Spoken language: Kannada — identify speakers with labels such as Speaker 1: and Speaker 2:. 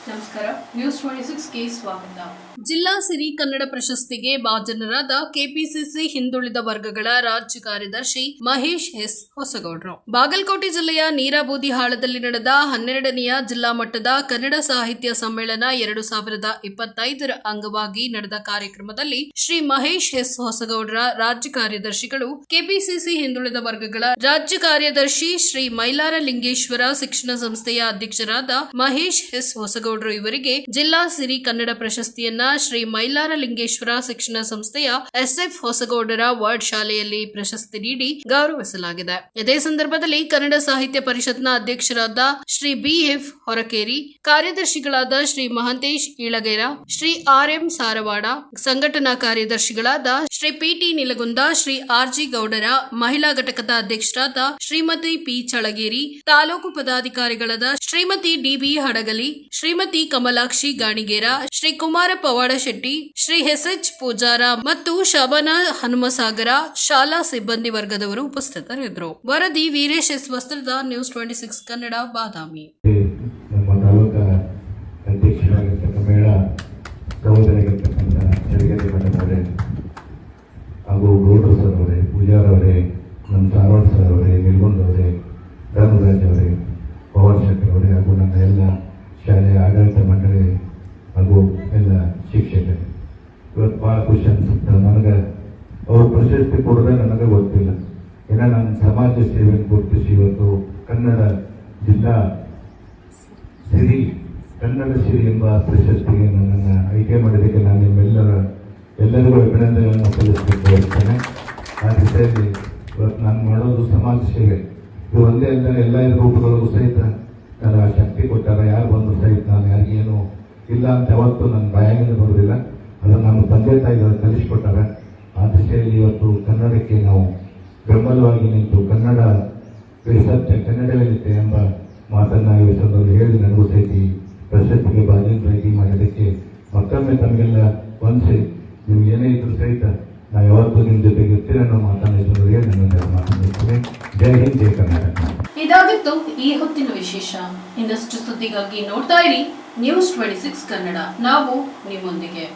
Speaker 1: ನಮಸ್ಕಾರ, ನ್ಯೂಸ್ 26ಗೆ ಸ್ವಾಗತ.
Speaker 2: ಜಿಲ್ಲಾ ಸಿರಿ ಕನ್ನಡ ಪ್ರಶಸ್ತಿಗೆ ಭಾಜನರಾದ ಕೆಪಿಸಿಸಿ ಹಿಂದುಳಿದ ವರ್ಗಗಳ ರಾಜ್ಯ ಕಾರ್ಯದರ್ಶಿ ಮಹೇಶ್ ಎಸ್ ಹೊಸಗೌಡ್ರು. ಬಾಗಲಕೋಟೆ ಜಿಲ್ಲೆಯ ನೀರಾಬೂದಿಹಾಳದಲ್ಲಿ ನಡೆದ 12ನೆಯ ಜಿಲ್ಲಾ ಮಟ್ಟದ ಕನ್ನಡ ಸಾಹಿತ್ಯ ಸಮ್ಮೇಳನ 2025ರ ಅಂಗವಾಗಿ ನಡೆದ ಕಾರ್ಯಕ್ರಮದಲ್ಲಿ ಶ್ರೀ ಮಹೇಶ್ ಎಸ್ ಹೊಸಗೌಡ್ರ ರಾಜ್ಯ ಕಾರ್ಯದರ್ಶಿಗಳು, ಕೆಪಿಸಿಸಿ ಹಿಂದುಳಿದ ವರ್ಗಗಳ ರಾಜ್ಯ ಕಾರ್ಯದರ್ಶಿ ಶ್ರೀ ಮೈಲಾರ ಲಿಂಗೇಶ್ವರ ಶಿಕ್ಷಣ ಸಂಸ್ಥೆಯ ಅಧ್ಯಕ್ಷರಾದ ಮಹೇಶ್ ಎಸ್ ಹೊಸಗೌಡ್ರು ಇವರಿಗೆ ಜಿಲ್ಲಾ ಸಿರಿ ಕನ್ನಡ ಪ್ರಶಸ್ತಿಯನ್ನ ಶ್ರೀ ಮೈಲಾರ ಲಿಂಗೇಶ್ವರ ಶಿಕ್ಷಣ ಸಂಸ್ಥೆಯ SF ಹೊಸಗೌಡರ ವರ್ಡ್ ಶಾಲೆಯಲ್ಲಿ ಪ್ರಶಸ್ತಿ ನೀಡಿ ಗೌರವಿಸಲಾಗಿದೆ. ಇದೇ ಸಂದರ್ಭದಲ್ಲಿ ಕನ್ನಡ ಸಾಹಿತ್ಯ ಪರಿಷತ್ನ ಅಧ್ಯಕ್ಷರಾದ ಶ್ರೀ BF ಹೊರಕೇರಿ, ಕಾರ್ಯದರ್ಶಿಗಳಾದ ಶ್ರೀ ಮಹಂತೇಶ್ ಈಳಗೇರ, ಶ್ರೀ RM ಸಾರವಾಡ, ಸಂಘಟನಾ ಕಾರ್ಯದರ್ಶಿಗಳಾದ ಶ್ರೀ PT ನಿಲಗುಂದ, ಶ್ರೀ RG ಗೌಡರ, ಮಹಿಳಾ ಘಟಕದ ಅಧ್ಯಕ್ಷರಾದ ಶ್ರೀಮತಿ P ಚಳಗೇರಿ, ತಾಲೂಕು ಪದಾಧಿಕಾರಿಗಳಾದ ಶ್ರೀಮತಿ DB ಹಡಗಲಿ, ಶ್ರೀಮತಿ ಕಮಲಾಕ್ಷಿ ಗಾಣಿಗೇರ, ಶ್ರೀ ಕುಮಾರ ಪವಾಡ ಶೆಟ್ಟಿ, ಶ್ರೀ SH ಪೂಜಾರ ಮತ್ತು ಶಬನ ಹನುಮಸಾಗರ ಶಾಲಾ ಸಿಬ್ಬಂದಿ ವರ್ಗದವರು ಉಪಸ್ಥಿತರಿದ್ದರು. ವರದಿ ವೀರೇಶ್ ಎಸ್ ವಸ್ತ್ರದ, ನ್ಯೂಸ್ 26 ಕನ್ನಡ, ಬಾದಾಮಿ.
Speaker 3: ನಮ್ಮ ತಾಲೂಕಾ ಅಧ್ಯಕ್ಷರಾಗಿರ್ತಕ್ಕ ಮೇಳ ಸಹೋದರಿಗಿರ್ತಕ್ಕಂಥ ಚಳಿಗೇರಿ ಮೇಡಮ್ ಅವರೇ ಹಾಗೂ ಗೌಡ್ರು ಸರ್ ಅವರೇ, ಪೂಜಾರ್ ಅವರೇ, ನಮ್ಮ ಸಾರವಾಡ ಸರ್ ಅವರೇ, ನಿಲ್ಗೊಂಡ್ ಅವರೇ, ಧರ್ಮರಾಜ್ ಅವರೇ, ಪವನ್ ಶೆಟ್ಟರ್ ಅವರೇ ಹಾಗೂ ನನ್ನ ಎಲ್ಲ ಶಾಲೆಯ ಆಡಳಿತ ಮಂಡಳಿ ಹಾಗೂ ಎಲ್ಲ ಶಿಕ್ಷಕರು, ಇವತ್ತು ಭಾಳ ಖುಷಿ ಅನಿಸುತ್ತೆ. ನನಗೆ ಅವ್ರ ಪ್ರಶಸ್ತಿ ಕೊಡೋದೇ ನನಗೆ ಗೊತ್ತಿಲ್ಲ. ಏನೋ ನನ್ನ ಸಮಾಜ ಸೇವೆಯನ್ನು ಗುರುತಿಸಿ ಇವತ್ತು ಕನ್ನಡ ಜಿಲ್ಲಾ ಸಿರಿ ಕನ್ನಡ ಸಿರಿ ಎಂಬ ಪ್ರಶಸ್ತಿಗೆ ನನ್ನನ್ನು ಆಯ್ಕೆ ಮಾಡಿದ್ದಕ್ಕೆ ನಾನು ಎಲ್ಲರಿಗೂ ಅಭಿನಂದನೆಗಳನ್ನು ಸಲ್ಲಿಸಬೇಕು ಬಯಸ್ತೇನೆ. ಆ ದಿಸೆಯಲ್ಲಿ ಇವತ್ತು ನಾನು ಮಾಡೋದು ಸಮಾಜ ಸೇವೆ. ಇದು ಒಂದೇ ಅಲ್ಲದೆ ಎಲ್ಲ ರೂಪಗಳಿಗೂ ಸಹಿತ ನನ್ನ ಶಕ್ತಿ ಕೊಟ್ಟಾರ. ಯಾರು ಬಂದು ಸಹಿತ ನಾನು ಯಾರಿಗೇನು ಇಲ್ಲ ಅಂತ ಯಾವತ್ತೂ ನನ್ನ ಬಾಯಾಗಿಂದ ಬರೋದಿಲ್ಲ. ಅದನ್ನು ನಮ್ಮ ತಂದೆ ತಾಯಿಗಳು ಕಲಿಸಿಕೊಟ್ಟಾರೆ. ಆ ದಿಶೆಯಲ್ಲಿ ಇವತ್ತು ಕನ್ನಡಕ್ಕೆ ನಾವು ಬೆಂಬಲವಾಗಿ ನಿಂತು ಕನ್ನಡ ಸತ್ಯ ಕನ್ನಡವಿರುತ್ತೆ ಎಂಬ ಮಾತನ್ನು ಈ ವಿಷಯದಲ್ಲಿ ಹೇಳಿ ನನಗೂ ಸಹಿತ ಈ ಪ್ರಶಸ್ತಿಗೆ ಭಾಜನರಾಗಿ ಮಾಡಿದ್ದಕ್ಕೆ ಮತ್ತೊಮ್ಮೆ ತಮಗೆಲ್ಲ ವಂದಿಸಿ, ನೀವು ಏನೇ ಇದ್ರು ಸಹಿತ ನಾವು ಯಾವತ್ತೂ ನಿಮ್ಮ ಜೊತೆಗೆ ಇರ್ತೀರ ಅನ್ನೋ ಮಾತನ್ನು ಹೇಳಿ ನನ್ನ ಮಾತನಾಡ್ತೀನಿ. ಜೈ ಹಿಂದ್, ಜೈ ಕರ್ನಾಟಕ.
Speaker 1: ಇದಾಗಿತ್ತು ಈ ಹೊತ್ತಿನ ವಿಶೇಷ. ಇನ್ನಷ್ಟು ಸುದ್ದಿಗಾಗಿ ನೋಡ್ತಾ ಇರಿ ನ್ಯೂಸ್ 26 ಕನ್ನಡ. ನಾವು ನಿಮ್ಮೊಂದಿಗೆ.